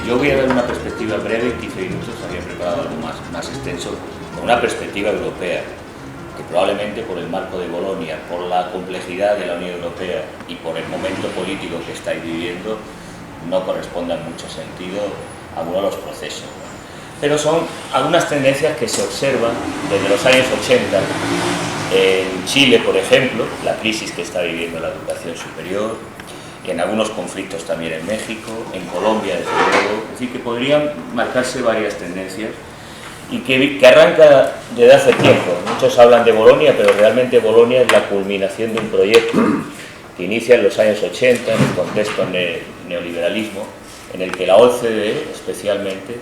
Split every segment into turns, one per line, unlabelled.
Yo voy a dar una perspectiva breve, en 15 minutos había preparado algo más extenso, con una perspectiva europea, que probablemente por el marco de Bolonia, por la complejidad de la Unión Europea y por el momento político que estáis viviendo, no corresponda en mucho sentido a algunos de los procesos. Pero son algunas tendencias que se observan desde los años 80, en Chile, por ejemplo, la crisis que está viviendo la educación superior, en algunos conflictos también en México, en Colombia, desde luego, es decir, que podrían marcarse varias tendencias y que arranca desde hace tiempo. Muchos hablan de Bolonia, pero realmente Bolonia es la culminación de un proyecto que inicia en los años 80, en el contexto del neoliberalismo, en el que la OCDE especialmente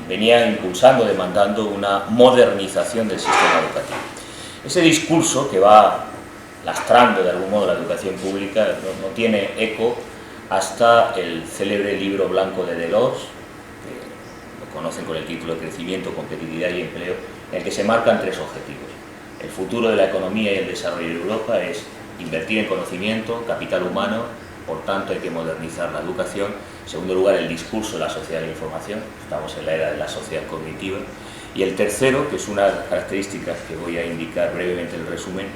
venía impulsando, demandando una modernización del sistema educativo. Ese discurso que va lastrando de algún modo la educación pública no tiene eco hasta el célebre libro blanco de Delors, que lo conocen con el título de Crecimiento, Competitividad y Empleo, en el que se marcan tres objetivos. El futuro de la economía y el desarrollo de Europa es invertir en conocimiento, capital humano, por tanto hay que modernizar la educación. En segundo lugar, el discurso de la sociedad de la información, estamos en la era de la sociedad cognitiva. Y el tercero, que es una de las características que voy a indicar brevemente en el resumen,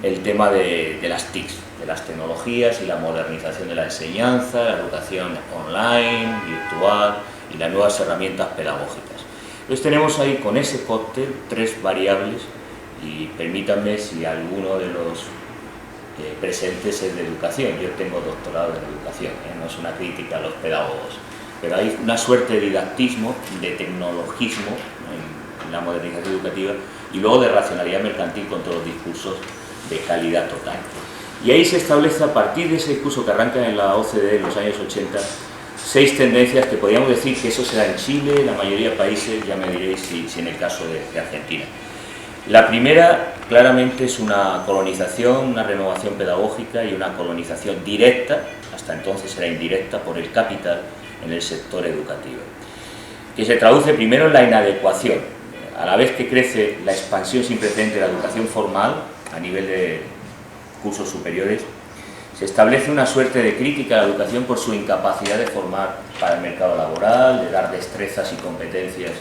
el tema de las TICs, de las tecnologías y la modernización de la enseñanza, la educación online, virtual y las nuevas herramientas pedagógicas. Entonces tenemos ahí con ese cóctel tres variables y permítanme si alguno de los presentes es de educación. Yo tengo doctorado en educación, no es una crítica a los pedagogos, pero hay una suerte de didactismo, de tecnologismo en la modernización educativa y luego de racionalidad mercantil con todos los discursos de calidad total. Y ahí se establece, a partir de ese discurso que arranca en la OCDE en los años 80, 6 tendencias que podríamos decir que eso será en Chile, la mayoría de países, ya me diréis si en el caso de Argentina. La primera, claramente, es una colonización, una renovación pedagógica y una colonización directa, hasta entonces era indirecta, por el capital en el sector educativo, que se traduce primero en la inadecuación. A la vez que crece la expansión sin precedente de la educación formal, a nivel de cursos superiores, se establece una suerte de crítica a la educación por su incapacidad de formar para el mercado laboral, de dar destrezas y competencias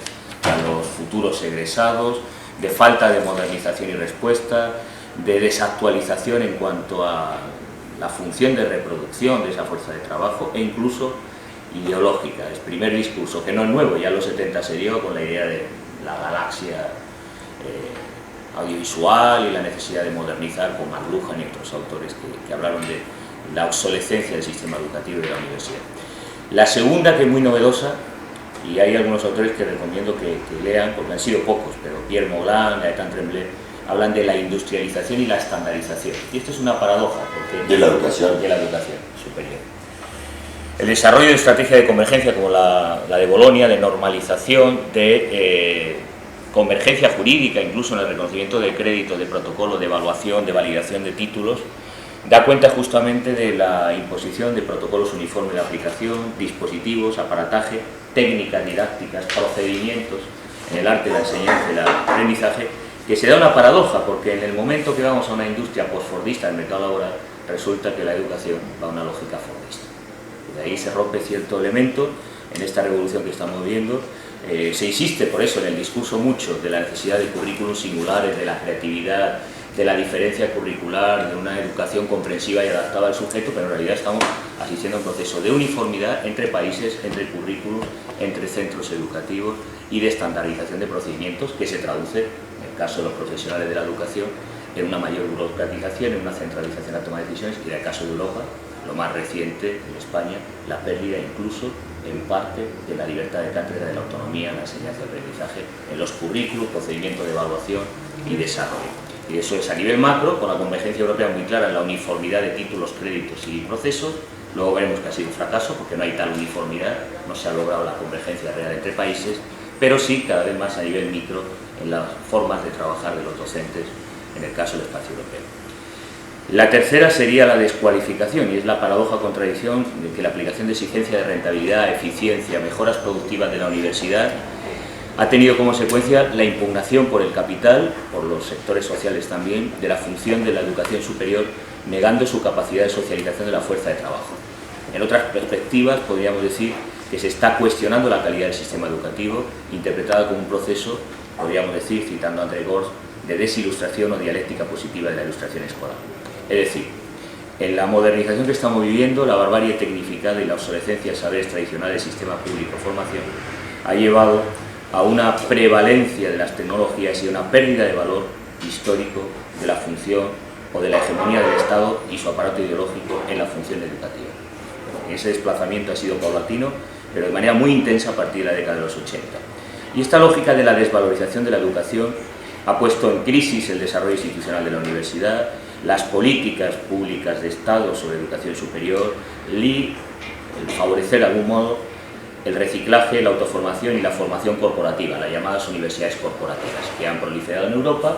a los futuros egresados, de falta de modernización y respuesta, de desactualización en cuanto a la función de reproducción de esa fuerza de trabajo e incluso ideológica. Es el primer discurso, que no es nuevo, ya en los 70 se dio con la idea de la galaxia audiovisual y la necesidad de modernizar, con McLuhan y otros autores que hablaron de la obsolescencia del sistema educativo y de la universidad. La segunda, que es muy novedosa, y hay algunos autores que recomiendo que lean, porque han sido pocos, pero Pierre Moglan, Gaëtan Tremblay, hablan de la industrialización y la estandarización. Y esto es una paradoja, porque
de la educación
superior. El desarrollo de estrategias de convergencia como la de Bolonia, de normalización, de convergencia jurídica, incluso en el reconocimiento de crédito, de protocolo, de evaluación, de validación de títulos, da cuenta justamente de la imposición de protocolos uniformes de aplicación, dispositivos, aparataje, técnicas didácticas, procedimientos en el arte de la enseñanza y el aprendizaje, que se da una paradoja, porque en el momento que vamos a una industria postfordista del mercado laboral, resulta que la educación va a una lógica fordista. Y de ahí se rompe cierto elemento en esta revolución que estamos viendo. Se insiste por eso en el discurso mucho de la necesidad de currículums singulares, de la creatividad, de la diferencia curricular, de una educación comprensiva y adaptada al sujeto, pero en realidad estamos asistiendo a un proceso de uniformidad entre países, entre currículos, entre centros educativos y de estandarización de procedimientos que se traduce, en el caso de los profesionales de la educación, en una mayor burocratización, en una centralización de la toma de decisiones, y en el caso de Europa, lo más reciente en España, la pérdida incluso en parte de la libertad de cátedra, de la autonomía en la enseñanza y aprendizaje, en los currículos, procedimientos de evaluación y desarrollo. Y eso es a nivel macro, con la convergencia europea muy clara en la uniformidad de títulos, créditos y procesos. Luego veremos que ha sido un fracaso porque no hay tal uniformidad, no se ha logrado la convergencia real entre países, pero sí cada vez más a nivel micro en las formas de trabajar de los docentes, en el caso del espacio europeo. La tercera sería la descualificación, y es la paradoja o contradicción de que la aplicación de exigencia de rentabilidad, eficiencia, mejoras productivas de la universidad ha tenido como consecuencia la impugnación por el capital, por los sectores sociales también, de la función de la educación superior, negando su capacidad de socialización de la fuerza de trabajo. En otras perspectivas, podríamos decir que se está cuestionando la calidad del sistema educativo, interpretada como un proceso, podríamos decir, citando a André Gorz, de desilustración o dialéctica positiva de la ilustración escolar. Es decir, en la modernización que estamos viviendo, la barbarie tecnificada y la obsolescencia de saberes tradicionales del sistema público de formación ha llevado a una prevalencia de las tecnologías y a una pérdida de valor histórico de la función o de la hegemonía del Estado y su aparato ideológico en la función educativa. Ese desplazamiento ha sido paulatino, pero de manera muy intensa a partir de la década de los 80. Y esta lógica de la desvalorización de la educación ha puesto en crisis el desarrollo institucional de la universidad, las políticas públicas de Estado sobre educación superior, el favorecer de algún modo el reciclaje, la autoformación y la formación corporativa, las llamadas universidades corporativas, que han proliferado en Europa.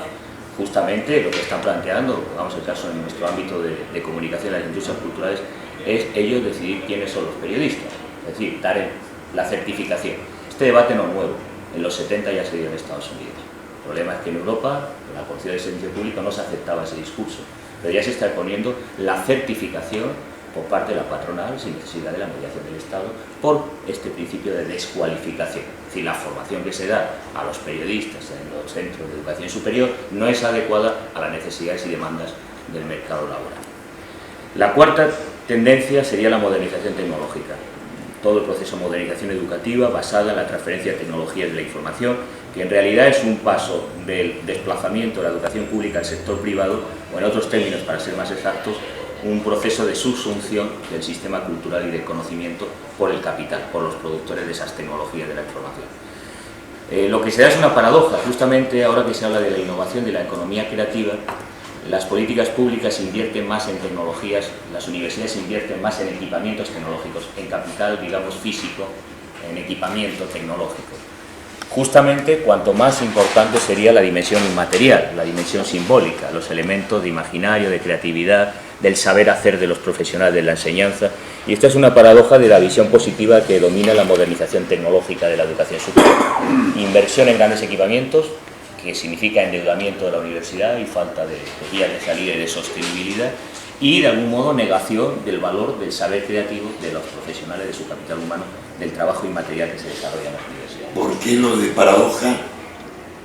Justamente lo que están planteando, vamos al caso en nuestro ámbito de comunicación, las industrias culturales, es ellos decidir quiénes son los periodistas, es decir, dar la certificación. Este debate no es nuevo, en los 70 ya se dio en Estados Unidos. El problema es que en Europa, en la Policía del Servicio Público, no se aceptaba ese discurso, pero ya se está poniendo la certificación por parte de la patronal, sin necesidad de la mediación del Estado, por este principio de descualificación. Es decir, la formación que se da a los periodistas en los centros de educación superior no es adecuada a las necesidades y demandas del mercado laboral. La cuarta tendencia sería la modernización tecnológica. Todo el proceso de modernización educativa basada en la transferencia de tecnologías de la información, que en realidad es un paso del desplazamiento de la educación pública al sector privado, o en otros términos, para ser más exactos, un proceso de subsunción del sistema cultural y de conocimiento por el capital, por los productores de esas tecnologías de la información. Lo que se da es una paradoja. Justamente ahora que se habla de la innovación, de la economía creativa, las políticas públicas invierten más en tecnologías, las universidades invierten más en equipamientos tecnológicos, en capital, digamos, físico, en equipamiento tecnológico. Justamente cuanto más importante sería la dimensión inmaterial, la dimensión simbólica, los elementos de imaginario, de creatividad, del saber hacer de los profesionales de la enseñanza. Y esta es una paradoja de la visión positiva que domina la modernización tecnológica de la educación superior. Inversión en grandes equipamientos, que significa endeudamiento de la universidad y falta de vías de salida y de sostenibilidad, y de algún modo negación del valor del saber creativo de los profesionales, de su capital humano, del trabajo inmaterial que se desarrolla en las universidades.
¿Por qué lo de paradoja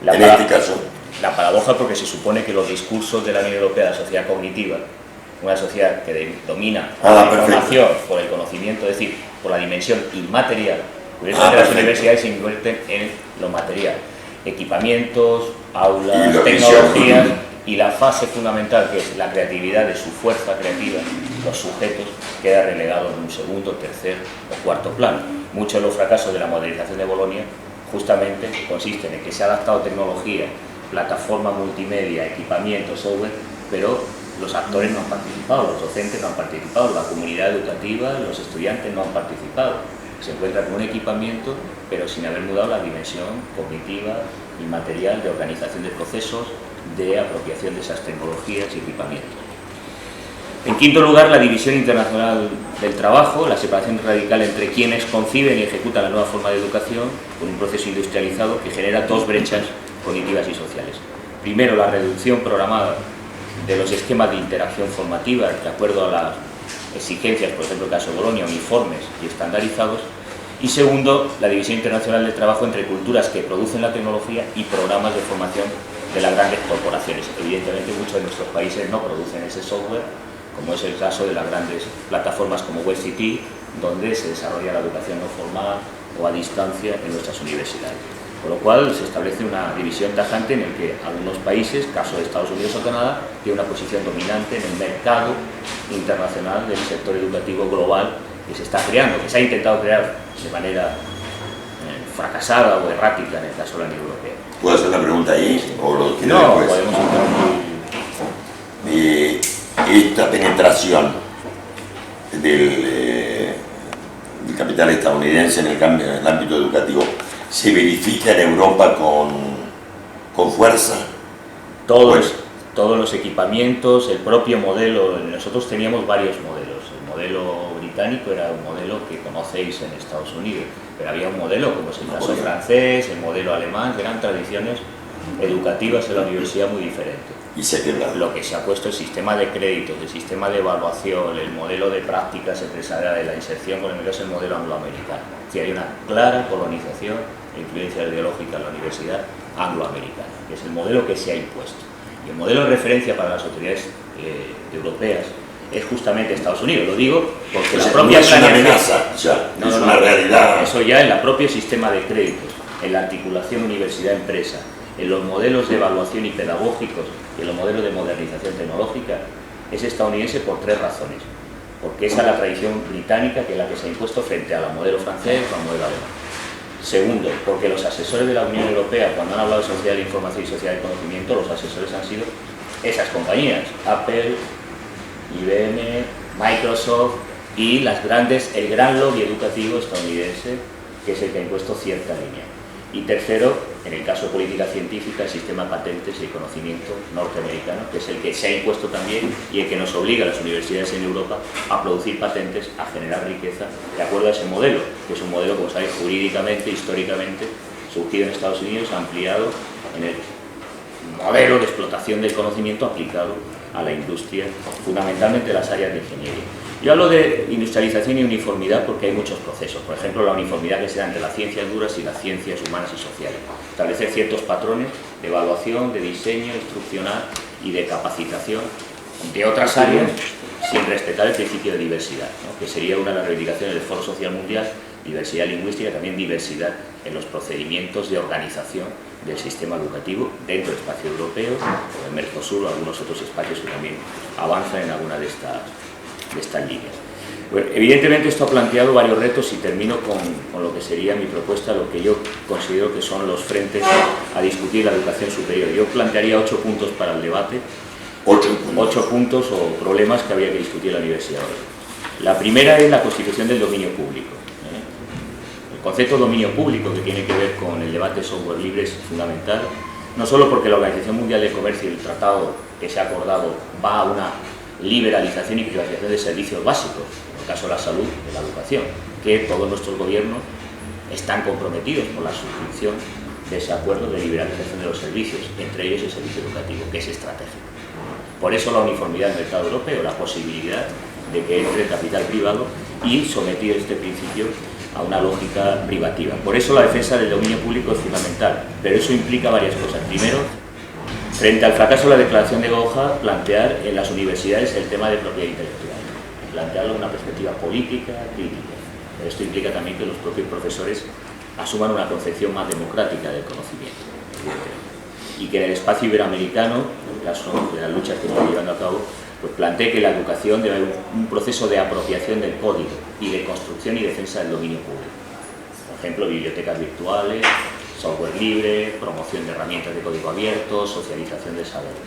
en este caso?
La paradoja porque se supone que los discursos de la Unión Europea de la sociedad cognitiva, una sociedad que domina la información por el conocimiento, es decir, por la dimensión inmaterial, las universidades se invierten en lo material, equipamientos, aulas, tecnologías, y la fase fundamental, que es la creatividad de su fuerza creativa, los sujetos, queda relegado en un segundo, tercer o cuarto plano. Muchos de los fracasos de la modernización de Bolonia justamente consisten en que se ha adaptado tecnología, plataforma multimedia, equipamiento, software, pero los actores no han participado, los docentes no han participado, la comunidad educativa, los estudiantes no han participado. Se encuentra con un equipamiento, pero sin haber mudado la dimensión cognitiva y material de organización de procesos, de apropiación de esas tecnologías y equipamientos. En quinto lugar, la división internacional del trabajo, la separación radical entre quienes conciben y ejecutan la nueva forma de educación, con un proceso industrializado que genera dos brechas cognitivas y sociales. Primero, la reducción programada de los esquemas de interacción formativa de acuerdo a las exigencias, por ejemplo, el caso de Bolonia, uniformes y estandarizados. Y segundo, la división internacional del trabajo entre culturas que producen la tecnología y programas de formación de las grandes corporaciones. Evidentemente, muchos de nuestros países no producen ese software, como es el caso de las grandes plataformas como WebCT, donde se desarrolla la educación no formal o a distancia en nuestras universidades. Con lo cual se establece una división tajante en el que algunos países, caso de Estados Unidos o Canadá, tienen una posición dominante en el mercado internacional del sector educativo global que se está creando, que se ha intentado crear de manera fracasada o errática en el caso de la Unión Europea.
¿Puedo hacer la pregunta ahí? ¿O lo quiero
no,
después?
Podemos interrumpir.
Esta penetración del capital estadounidense en el ámbito educativo se verifica en Europa con fuerza.
Todos los equipamientos, el propio modelo. Nosotros teníamos varios modelos. El modelo británico era un modelo que conocéis en Estados Unidos, pero había un modelo como es el caso francés, el modelo alemán, que eran tradiciones educativas en la universidad muy diferentes.
Y se quebra.
Lo que se ha puesto el sistema de créditos, el sistema de evaluación, el modelo de prácticas empresariales, la inserción con el mercado es el modelo angloamericano. Es decir, hay una clara colonización e influencia ideológica en la universidad angloamericana, que es el modelo que se ha impuesto. Y el modelo de referencia para las autoridades europeas es justamente Estados Unidos. Lo digo porque
pues
la propia
no es una amenaza, ya, es una realidad.
Eso ya en el propio sistema de créditos, en la articulación universidad-empresa, en los modelos de evaluación y pedagógicos y en los modelos de modernización tecnológica, es estadounidense por tres razones. Porque esa es la tradición británica, que es la que se ha impuesto frente a la modelo francés o al modelo alemán. Segundo, porque los asesores de la Unión Europea, cuando han hablado de sociedad de la información y sociedad del conocimiento, los asesores han sido esas compañías, Apple, IBM, Microsoft y el gran lobby educativo estadounidense, que es el que ha impuesto cierta línea. Y tercero, en el caso de política científica, el sistema de patentes y conocimiento norteamericano, que es el que se ha impuesto también y el que nos obliga a las universidades en Europa a producir patentes, a generar riqueza, de acuerdo a ese modelo, que es un modelo, como sabéis, jurídicamente, históricamente, surgido en Estados Unidos, ampliado en el modelo de explotación del conocimiento aplicado a la industria, fundamentalmente las áreas de ingeniería. Yo hablo de industrialización y uniformidad porque hay muchos procesos. Por ejemplo, la uniformidad que se da entre las ciencias duras y las ciencias humanas y sociales. Establecer ciertos patrones de evaluación, de diseño instruccional y de capacitación de otras áreas sin respetar el principio de diversidad, ¿no? Que sería una de las reivindicaciones del Foro Social Mundial, diversidad lingüística, también diversidad en los procedimientos de organización del sistema educativo dentro del espacio europeo, o del Mercosur o algunos otros espacios que también avanzan en alguna de estas líneas. Bueno, evidentemente esto ha planteado varios retos y termino con lo que sería mi propuesta, lo que yo considero que son los frentes a discutir la educación superior. Yo plantearía 8 puntos para el debate, 8 puntos o problemas que habría que discutir en la universidad hoy. La primera es la constitución del dominio público. El concepto de dominio público, que tiene que ver con el debate de software libre, es fundamental, no solo porque la Organización Mundial de Comercio y el tratado que se ha acordado va a una liberalización y privatización de servicios básicos, en el caso de la salud, de la educación, que todos nuestros gobiernos están comprometidos por la suscripción de ese acuerdo de liberalización de los servicios, entre ellos el servicio educativo, que es estratégico. Por eso la uniformidad del mercado europeo, la posibilidad de que entre el capital privado y someter este principio a una lógica privativa. Por eso la defensa del dominio público es fundamental, pero eso implica varias cosas. Primero, frente al fracaso de la declaración de Doha, plantear en las universidades el tema de propiedad intelectual, plantearlo en una perspectiva política, crítica. Esto implica también que los propios profesores asuman una concepción más democrática del conocimiento, y que en el espacio iberoamericano, en el caso de las luchas que están llevando a cabo, pues plantee que la educación debe haber un proceso de apropiación del código y de construcción y defensa del dominio público. Por ejemplo, bibliotecas virtuales, software libre, promoción de herramientas de código abierto, socialización de saberes,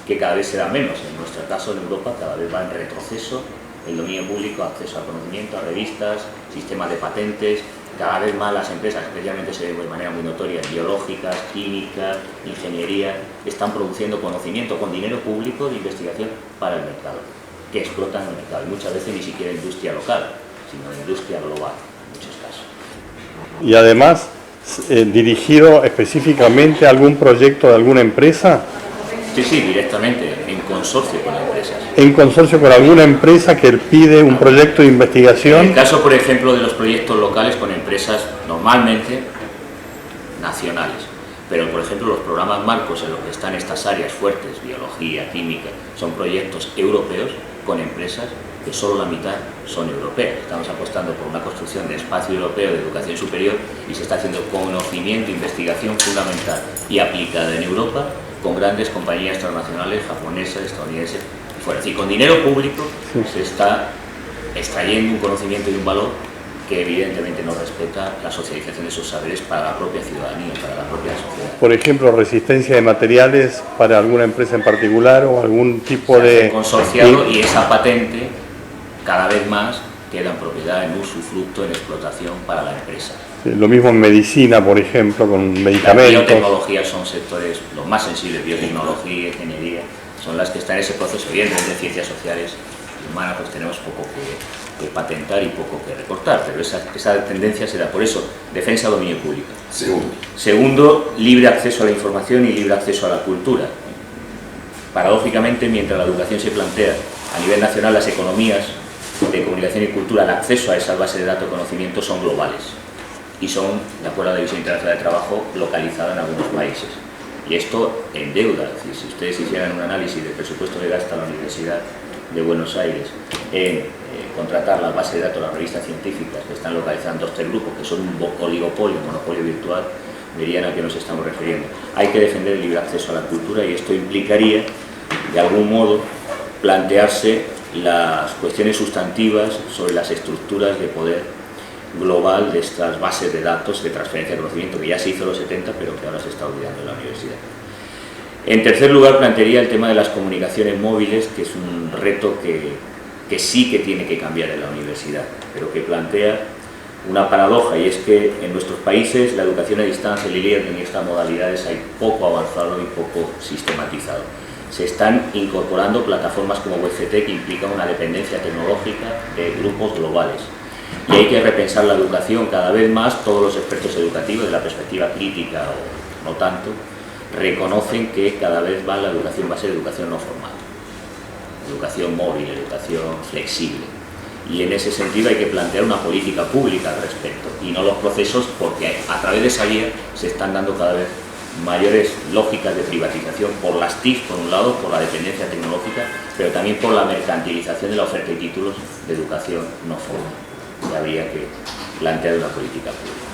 que cada vez se da menos. En nuestro caso, en Europa, cada vez va en retroceso el dominio público, acceso al conocimiento, a revistas, sistemas de patentes. Cada vez más las empresas, especialmente se ve de manera muy notoria, biológicas, químicas, ingeniería, están produciendo conocimiento con dinero público de investigación para el mercado, que explotan el mercado, y muchas veces ni siquiera industria local, sino industria global, en muchos casos.
Y además, dirigido específicamente a algún proyecto de alguna empresa.
Sí, directamente, en consorcio con empresas.
En consorcio con alguna empresa que pide un proyecto de investigación.
En el caso, por ejemplo, de los proyectos locales con empresas normalmente nacionales. Pero, por ejemplo, los programas marcos en los que están estas áreas fuertes, biología, química, son proyectos europeos con empresas que solo la mitad son europeas. Estamos apostando por una construcción de espacio europeo de educación superior y se está haciendo conocimiento e investigación fundamental y aplicada en Europa con grandes compañías transnacionales, japonesas, estadounidenses, fuera. Es decir, con dinero público se está extrayendo un conocimiento y un valor que evidentemente no respeta la socialización de esos saberes para la propia ciudadanía, para la propia sociedad.
Por ejemplo, resistencia de materiales para alguna empresa en particular o algún tipo de
consorciado, y esa patente cada vez más queda en propiedad, en usufructo, en explotación para la empresa.
Lo mismo en medicina, por ejemplo, con medicamentos.
La biotecnología son sectores los más sensibles, biotecnología, ingeniería, son las que están en ese proceso. Evidentemente, en ciencias sociales y humanas pues tenemos poco que patentar y poco que recortar, pero esa tendencia se da. Por eso, defensa del dominio público. Segundo, libre acceso a la información y libre acceso a la cultura. Paradójicamente, mientras la educación se plantea a nivel nacional, las economías de comunicación y cultura, el acceso a esas bases de datos de conocimiento son globales y son, de acuerdo a la División Internacional de Trabajo, localizadas en algunos países. Y esto endeuda. Es decir, si ustedes hicieran un análisis del presupuesto que gasta la Universidad de Buenos Aires en contratar las bases de datos de las revistas científicas que están localizadas en 2 o 3 grupos, que son un oligopolio, un monopolio virtual, verían a qué nos estamos refiriendo. Hay que defender el libre acceso a la cultura y esto implicaría, de algún modo, plantearse las cuestiones sustantivas sobre las estructuras de poder global de estas bases de datos de transferencia de conocimiento, que ya se hizo en los 70, pero que ahora se está olvidando en la universidad. En tercer lugar, plantearía el tema de las comunicaciones móviles, que es un reto que sí que tiene que cambiar en la universidad, pero que plantea una paradoja, y es que en nuestros países la educación a distancia, el e-learning y estas modalidades hay poco avanzado y poco sistematizado. Se están incorporando plataformas como WebCT que implican una dependencia tecnológica de grupos globales. Y hay que repensar la educación cada vez más. Todos los expertos educativos, de la perspectiva crítica o no tanto, reconocen que cada vez más la educación va a ser educación no formal, educación móvil, educación flexible. Y en ese sentido hay que plantear una política pública al respecto y no los procesos, porque a través de esa vía se están dando cada vez mayores lógicas de privatización por las TIC, por un lado, por la dependencia tecnológica, pero también por la mercantilización de la oferta de títulos de educación no formal. Y habría que plantear una política pública.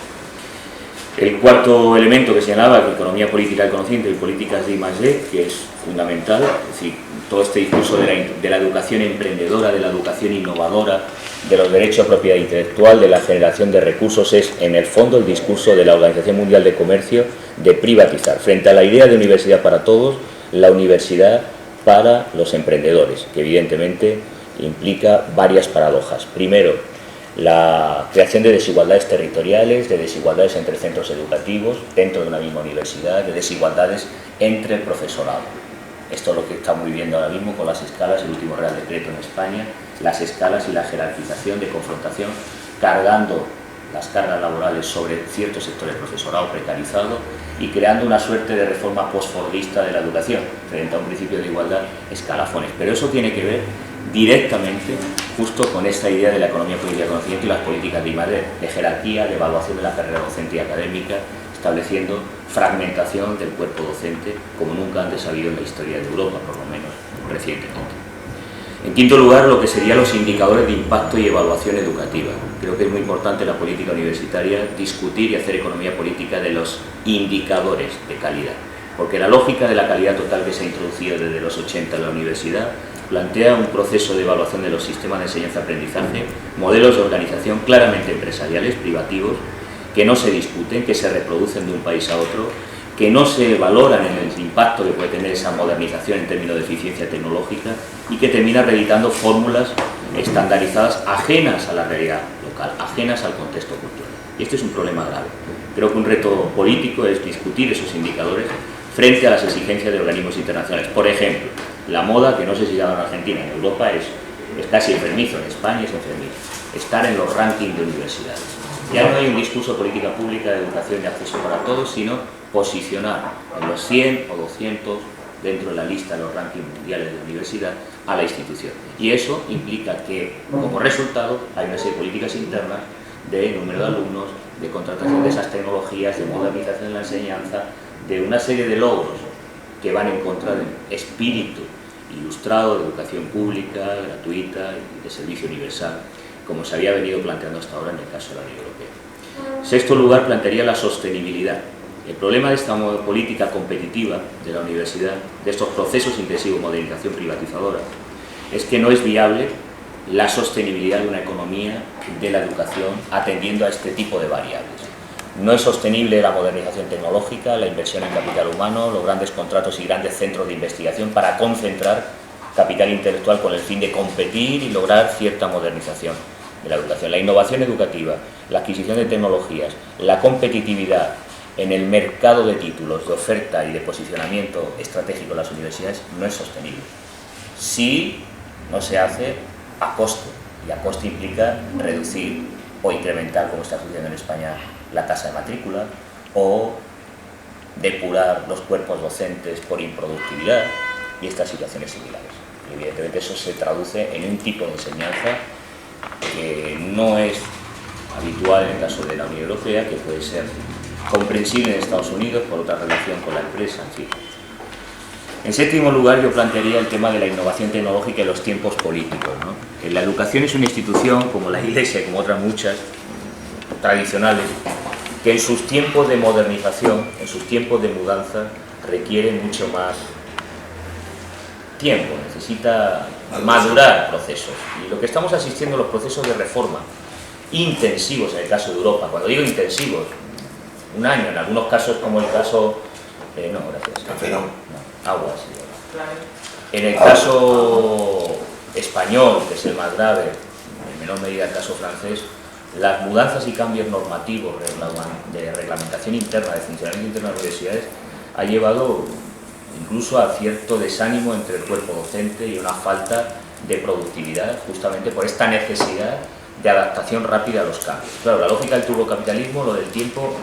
El cuarto elemento que señalaba, que economía política del conocimiento y políticas de I+D, que es fundamental, es decir, todo este discurso de la educación emprendedora, de la educación innovadora, de los derechos de propiedad intelectual, de la generación de recursos, es en el fondo el discurso de la Organización Mundial de Comercio de privatizar. Frente a la idea de universidad para todos, la universidad para los emprendedores, que evidentemente implica varias paradojas. Primero, la creación de desigualdades territoriales, de desigualdades entre centros educativos, dentro de una misma universidad, de desigualdades entre el profesorado. Esto es lo que estamos viviendo ahora mismo con las escalas, el último Real Decreto en España, las escalas y la jerarquización de confrontación, cargando las cargas laborales sobre ciertos sectores de profesorado precarizado y creando una suerte de reforma postfordista de la educación, frente a un principio de igualdad, escalafones. Pero eso tiene que ver directamente justo con esta idea de la economía política del conocimiento y las políticas de I+D, de jerarquía, de evaluación de la carrera docente y académica, estableciendo fragmentación del cuerpo docente como nunca antes ha habido en la historia de Europa, por lo menos recientemente. En quinto lugar, lo que serían los indicadores de impacto y evaluación educativa. Creo que es muy importante en la política universitaria discutir y hacer economía política de los indicadores de calidad, porque la lógica de la calidad total que se ha introducido desde los 80 en la universidad plantea un proceso de evaluación de los sistemas de enseñanza-aprendizaje, modelos de organización claramente empresariales, privativos, que no se discuten, que se reproducen de un país a otro, que no se valoran en el impacto que puede tener esa modernización en términos de eficiencia tecnológica y que termina reeditando fórmulas estandarizadas ajenas a la realidad local, ajenas al contexto cultural. Y este es un problema grave. Creo que un reto político es discutir esos indicadores frente a las exigencias de organismos internacionales. Por ejemplo, la moda, que no sé si ya en Argentina, en Europa es casi enfermizo, en España es enfermizo, estar en los rankings de universidades. Ya no hay un discurso de política pública de educación y acceso para todos, sino posicionar en los 100 o 200 dentro de la lista de los rankings mundiales de universidad a la institución. Y eso implica que, como resultado, hay una serie de políticas internas de número de alumnos, de contratación de esas tecnologías, de modernización de la enseñanza, de una serie de logros que van en contra del espíritu ilustrado de educación pública, gratuita y de servicio universal, como se había venido planteando hasta ahora en el caso de la Unión Europea. En sexto lugar, plantearía la sostenibilidad. El problema de esta política competitiva de la universidad, de estos procesos intensivos de modernización privatizadora, es que no es viable la sostenibilidad de una economía de la educación atendiendo a este tipo de variables. No es sostenible la modernización tecnológica, la inversión en capital humano, los grandes contratos y grandes centros de investigación para concentrar capital intelectual con el fin de competir y lograr cierta modernización de la educación. La innovación educativa, la adquisición de tecnologías, la competitividad en el mercado de títulos, de oferta y de posicionamiento estratégico de las universidades no es sostenible si no se hace a coste Y a coste implica reducir o incrementar, como está sucediendo en España, la tasa de matrícula, o depurar los cuerpos docentes por improductividad y estas situaciones similares. Y evidentemente eso se traduce en un tipo de enseñanza que no es habitual en el caso de la Unión Europea, que puede ser comprensible en Estados Unidos por otra relación con la empresa, en fin. En séptimo lugar, yo plantearía el tema de la innovación tecnológica y los tiempos políticos, ¿no? La educación es una institución, como la Iglesia y como otras muchas tradicionales, que en sus tiempos de modernización, en sus tiempos de mudanza, requiere mucho más tiempo, necesita madurar procesos. Y lo que estamos asistiendo a los procesos de reforma intensivos en el caso de Europa, cuando digo intensivos, un año, en algunos casos como el caso... no, gracias.
Café no.
Agua, sí. En el caso español, que es el más grave, en menor medida el caso francés, las mudanzas y cambios normativos de reglamentación interna, de funcionamiento interno de las universidades, ha llevado incluso a cierto desánimo entre el cuerpo docente y una falta de productividad, justamente por esta necesidad de adaptación rápida a los cambios. Claro, la lógica del turbocapitalismo, lo del tiempo,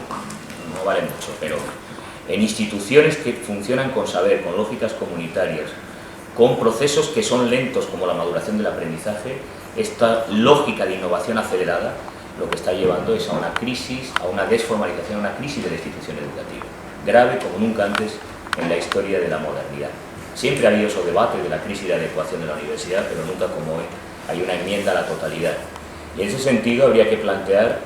no vale mucho, pero en instituciones que funcionan con saber, con lógicas comunitarias, con procesos que son lentos como la maduración del aprendizaje, esta lógica de innovación acelerada lo que está llevando es a una crisis, a una desformalización, a una crisis de la institución educativa, grave como nunca antes en la historia de la modernidad. Siempre ha habido esos debates de la crisis de adecuación de la universidad, pero nunca como hoy hay una enmienda a la totalidad. Y en ese sentido habría que plantear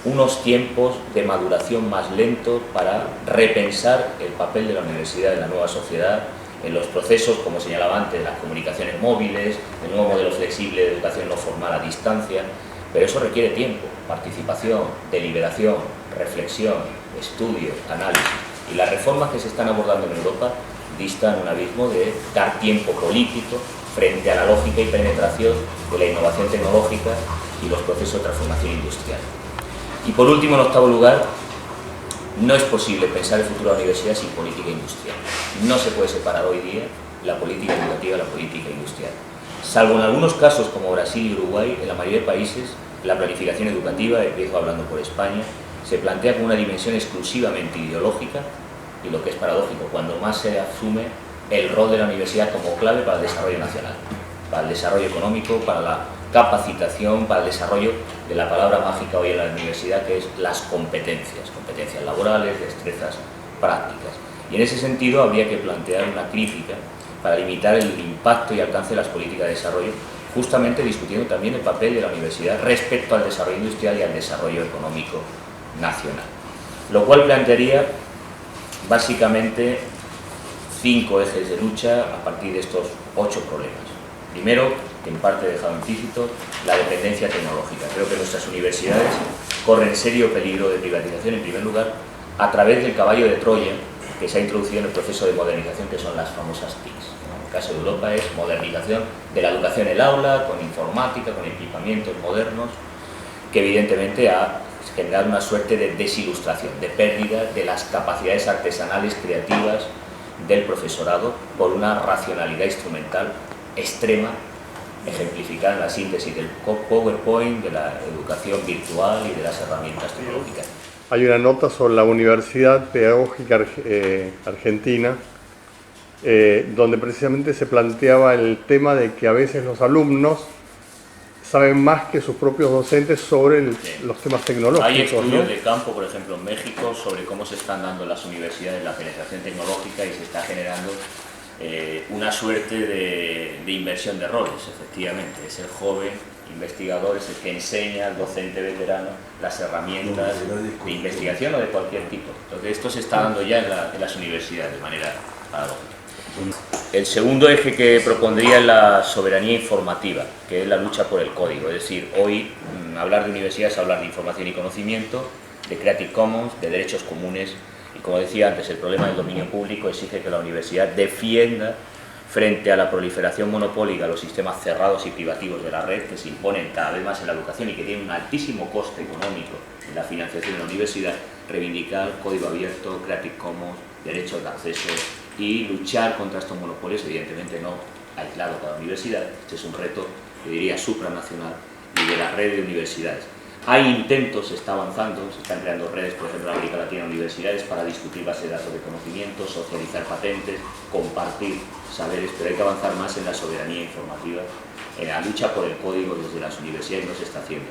unos tiempos de maduración más lentos para repensar el papel de la universidad en la nueva sociedad, en los procesos, como señalaba antes, de las comunicaciones móviles, el nuevo modelo flexible de educación no formal a distancia, pero eso requiere tiempo, participación, deliberación, reflexión, estudio, análisis. Y las reformas que se están abordando en Europa distan un abismo de dar tiempo político frente a la lógica y penetración de la innovación tecnológica y los procesos de transformación industrial. Y por último, en octavo lugar, no es posible pensar el futuro de la universidad sin política industrial. No se puede separar hoy día la política educativa de la política industrial. Salvo en algunos casos como Brasil y Uruguay, en la mayoría de países la planificación educativa, empiezo hablando por España, se plantea con una dimensión exclusivamente ideológica y lo que es paradójico, cuando más se asume el rol de la universidad como clave para el desarrollo nacional, para el desarrollo económico, para la capacitación, para el desarrollo de la palabra mágica hoy en la universidad, que es las competencias, competencias laborales, destrezas prácticas. Y en ese sentido habría que plantear una crítica para limitar el impacto y alcance de las políticas de desarrollo, justamente discutiendo también el papel de la universidad respecto al desarrollo industrial y al desarrollo económico nacional. Lo cual plantearía básicamente 5 ejes de lucha a partir de estos 8 problemas. Primero, que en parte he dejado implícito, la dependencia tecnológica. Creo que nuestras universidades corren serio peligro de privatización, en primer lugar, a través del caballo de Troya que se ha introducido en el proceso de modernización, que son las famosas TICs. En el caso de Europa es modernización de la educación en el aula, con informática, con equipamientos modernos, que evidentemente ha generado una suerte de desilustración, de pérdida de las capacidades artesanales, creativas del profesorado por una racionalidad instrumental extrema, ejemplificada en la síntesis del PowerPoint, de la educación virtual y de las herramientas tecnológicas.
Hay una nota sobre la Universidad Pedagógica Argentina, donde precisamente se planteaba el tema de que a veces los alumnos saben más que sus propios docentes sobre los temas tecnológicos.
Hay estudios,
¿no?,
de campo, por ejemplo, en México, sobre cómo se están dando en las universidades la penetración tecnológica y se está generando una suerte de inversión de roles, efectivamente. Es el joven investigador, es el que enseña al docente veterano las herramientas de investigación o de cualquier tipo. Entonces esto se está dando ya en las universidades de manera paradójica. El segundo eje que propondría es la soberanía informativa, que es la lucha por el código. Es decir, hoy hablar de universidad es hablar de información y conocimiento, de Creative Commons, de derechos comunes. Y como decía antes, el problema del dominio público exige que la universidad defienda frente a la proliferación monopólica, los sistemas cerrados y privativos de la red que se imponen cada vez más en la educación y que tienen un altísimo coste económico en la financiación de la universidad, reivindicar código abierto, Creative Commons, derechos de acceso y luchar contra estos monopolios, evidentemente no aislado cada universidad. Este es un reto, yo diría, supranacional y de la red de universidades. Hay intentos, se está avanzando, se están creando redes, por ejemplo, en América Latina, universidades para discutir bases de datos de conocimiento, socializar patentes, compartir saberes, pero hay que avanzar más en la soberanía informativa, en la lucha por el código desde las universidades, no se está haciendo.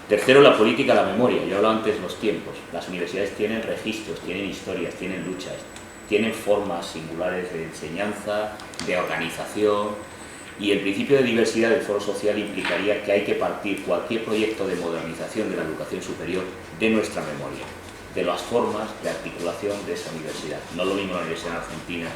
Tercero, la política de la memoria. Yo hablaba antes de los tiempos. Las universidades tienen registros, tienen historias, tienen luchas, tienen formas singulares de enseñanza, de organización, y el principio de diversidad del foro social implicaría que hay que partir cualquier proyecto de modernización de la educación superior de nuestra memoria, de las formas de articulación de esa universidad. No lo mismo la universidad en Argentina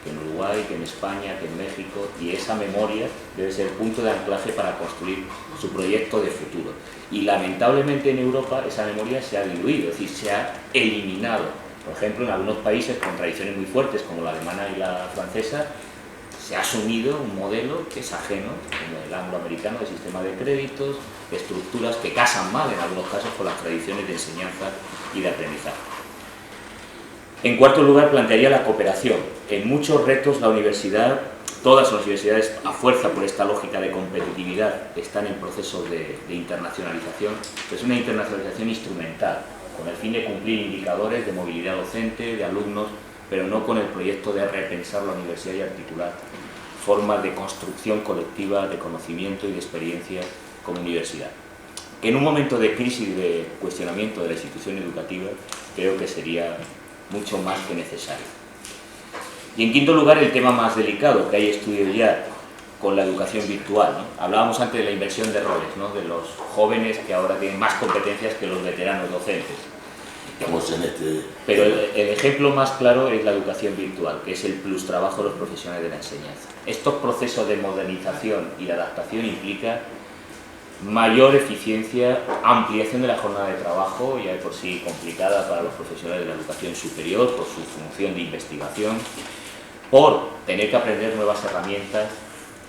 que en Uruguay, que en España, que en México, y esa memoria debe ser el punto de anclaje para construir su proyecto de futuro. Y lamentablemente en Europa esa memoria se ha diluido, es decir, se ha eliminado. Por ejemplo, en algunos países con tradiciones muy fuertes, como la alemana y la francesa, se ha asumido un modelo que es ajeno, como el angloamericano, de sistema de créditos, de estructuras que casan mal en algunos casos con las tradiciones de enseñanza y de aprendizaje. En cuarto lugar, plantearía la cooperación. En muchos retos la universidad, todas las universidades, a fuerza por esta lógica de competitividad, están en procesos de internacionalización, pero es una internacionalización instrumental, con el fin de cumplir indicadores de movilidad docente, de alumnos, pero no con el proyecto de repensar la universidad y articular formas de construcción colectiva de conocimiento y de experiencia como universidad. Que en un momento de crisis y de cuestionamiento de la institución educativa, creo que sería mucho más que necesario. Y en quinto lugar, el tema más delicado, que hay estudios ya con la educación virtual, ¿no? Hablábamos antes de la inversión de roles, ¿no? De los jóvenes que ahora tienen más competencias que los veteranos docentes. Pero el ejemplo más claro es la educación virtual, que es el plus trabajo de los profesionales de la enseñanza. Estos procesos de modernización y de adaptación implican mayor eficiencia, ampliación de la jornada de trabajo, ya de por sí complicada para los profesionales de la educación superior por su función de investigación, por tener que aprender nuevas herramientas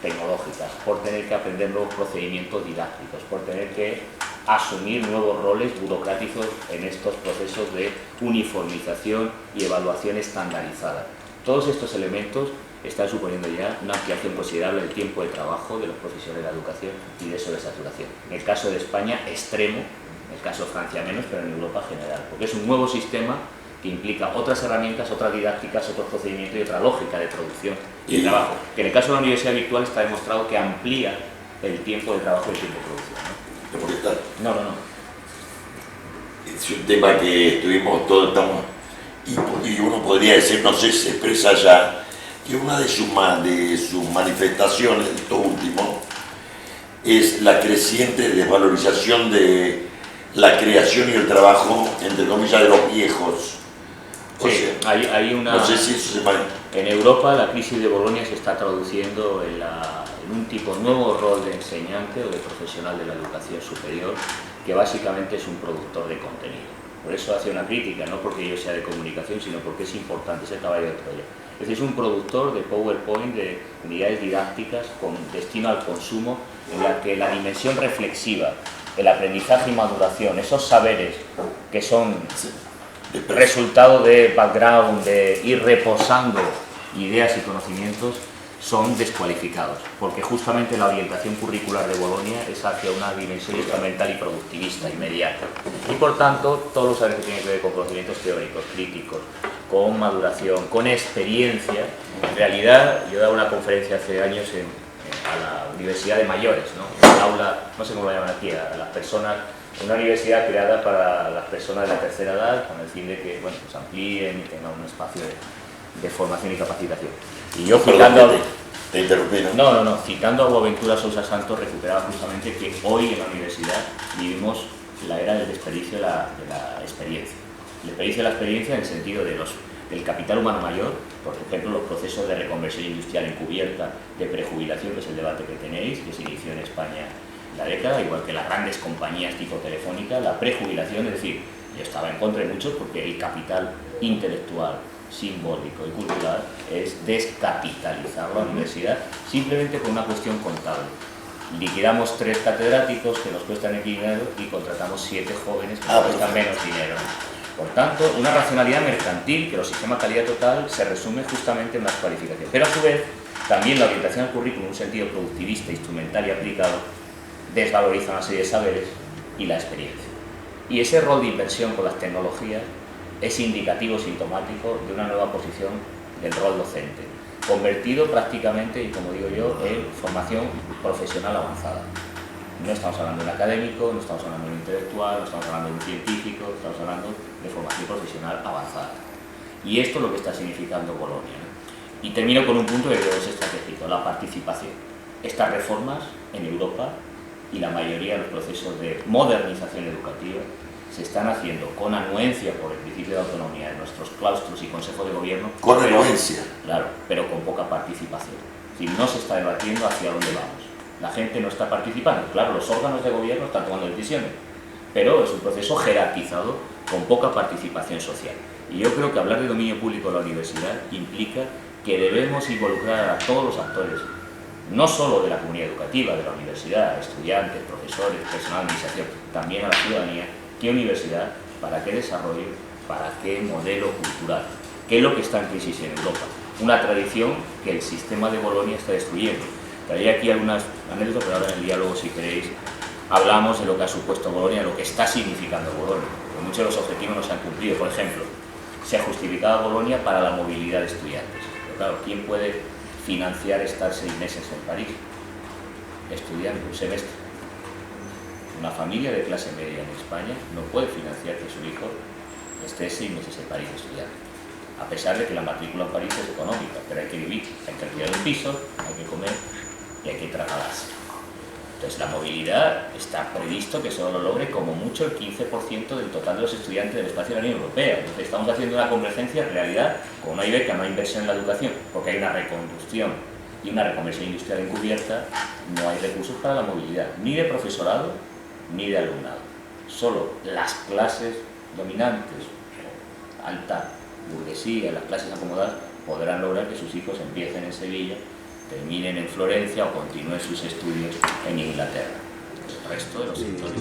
tecnológicas, por tener que aprender nuevos procedimientos didácticos, por tener que asumir nuevos roles burocráticos en estos procesos de uniformización y evaluación estandarizada. Todos estos elementos están suponiendo ya una ampliación considerable del tiempo de trabajo de los profesionales de la educación y de sobresaturación. En el caso de España, extremo, en el caso de Francia menos, pero en Europa general, porque es un nuevo sistema que implica otras herramientas, otras didácticas, otros procedimientos y otra lógica de producción y de trabajo, que en el caso de la universidad virtual está demostrado que amplía el tiempo de trabajo y el tiempo de producción, ¿no? No.
Es un tema que estuvimos todos, y uno podría decir, no sé si se expresa ya, que una de sus manifestaciones, esto último, es la creciente desvalorización de la creación y el trabajo, entre comillas, de los viejos.
Sí, hay una...
No sé si eso se maneja.
En Europa la crisis de Bolonia se está traduciendo en un tipo nuevo rol de enseñante o de profesional de la educación superior, que básicamente es un productor de contenido. Por eso hace una crítica, no porque yo sea de comunicación, sino porque es importante, es el caballo de Troya. Es decir, es un productor de PowerPoint, de unidades didácticas con destino al consumo, en la que la dimensión reflexiva, el aprendizaje y maduración, esos saberes que son resultado de background, de ir reposando ideas y conocimientos, son descualificados, porque justamente la orientación curricular de Bolonia es hacia una dimensión instrumental y productivista, inmediata. Y por tanto, todos los saberes que tienen que ver con conocimientos teóricos, críticos, con maduración, con experiencia. En realidad, yo he dado una conferencia hace años a la Universidad de Mayores, ¿no? En el aula, no sé cómo lo llaman aquí, a las personas, una universidad creada para las personas de la tercera edad, con el fin de que, bueno, pues amplíen y tengan un espacio de formación y capacitación. Y yo citando...
¿Te interrumpí, no?
No, citando a Boaventura Sousa Santos, recuperaba justamente que hoy en la universidad vivimos la era del desperdicio de la experiencia. El desperdicio de la experiencia en el sentido del capital humano mayor, por ejemplo, los procesos de reconversión industrial encubierta, de prejubilación, que es el debate que tenéis, que se inició en España en la década, igual que las grandes compañías tipo Telefónica, la prejubilación, es decir, yo estaba en contra de muchos porque el capital intelectual, simbólico y cultural es descapitalizar la universidad simplemente por una cuestión contable. Liquidamos 3 catedráticos que nos cuestan X dinero y contratamos 7 jóvenes que nos cuestan menos dinero. Por tanto, una racionalidad mercantil que los sistemas calidad total se resume justamente en las cualificaciones. Pero a su vez, también la orientación al currículum en un sentido productivista, instrumental y aplicado desvaloriza una serie de saberes y la experiencia. Y ese rol de inversión con las tecnologías es indicativo, sintomático de una nueva posición del rol docente, convertido prácticamente, y como digo yo, en formación profesional avanzada. No estamos hablando de un académico, no estamos hablando de un intelectual, no estamos hablando de un científico, estamos hablando de formación profesional avanzada. Y esto es lo que está significando Bolonia, ¿no? Y termino con un punto que creo que es estratégico, la participación. Estas reformas en Europa y la mayoría de los procesos de modernización educativa se están haciendo con anuencia por el principio de autonomía de nuestros claustros y consejos de gobierno.
Con anuencia.
Claro, pero con poca participación. Es decir, no se está debatiendo hacia dónde vamos. La gente no está participando. Claro, los órganos de gobierno están tomando decisiones, pero es un proceso jerarquizado con poca participación social. Y yo creo que hablar de dominio público en la universidad implica que debemos involucrar a todos los actores, no solo de la comunidad educativa, de la universidad, estudiantes, profesores, personal de administración, también a la ciudadanía. ¿Qué universidad? ¿Para qué desarrollo? ¿Para qué modelo cultural? ¿Qué es lo que está en crisis en Europa? Una tradición que el sistema de Bolonia está destruyendo. Traía aquí algunas anécdotas, pero ahora en el diálogo, si queréis, hablamos de lo que ha supuesto Bolonia, lo que está significando Bolonia. Porque muchos de los objetivos no se han cumplido. Por ejemplo, se ha justificado Bolonia para la movilidad de estudiantes. Pero claro, ¿quién puede financiar estar 6 meses en París estudiando un semestre? Una familia de clase media en España no puede financiar que su hijo esté 6 meses en París estudiando, a pesar de que la matrícula en París es económica, pero hay que vivir, hay que alquilar un piso, hay que comer y hay que trasladarse. Entonces la movilidad está previsto que solo lo logre como mucho el 15% del total de los estudiantes del espacio de la Unión Europea. Entonces estamos haciendo una convergencia en realidad con una beca, no hay inversión en la educación, porque hay una reconducción y una reconversión industrial encubierta, no hay recursos para la movilidad, ni de profesorado ni de alumnado. Solo las clases dominantes, alta burguesía, las clases acomodadas, podrán lograr que sus hijos empiecen en Sevilla, terminen en Florencia o continúen sus estudios en Inglaterra. El resto de los sectores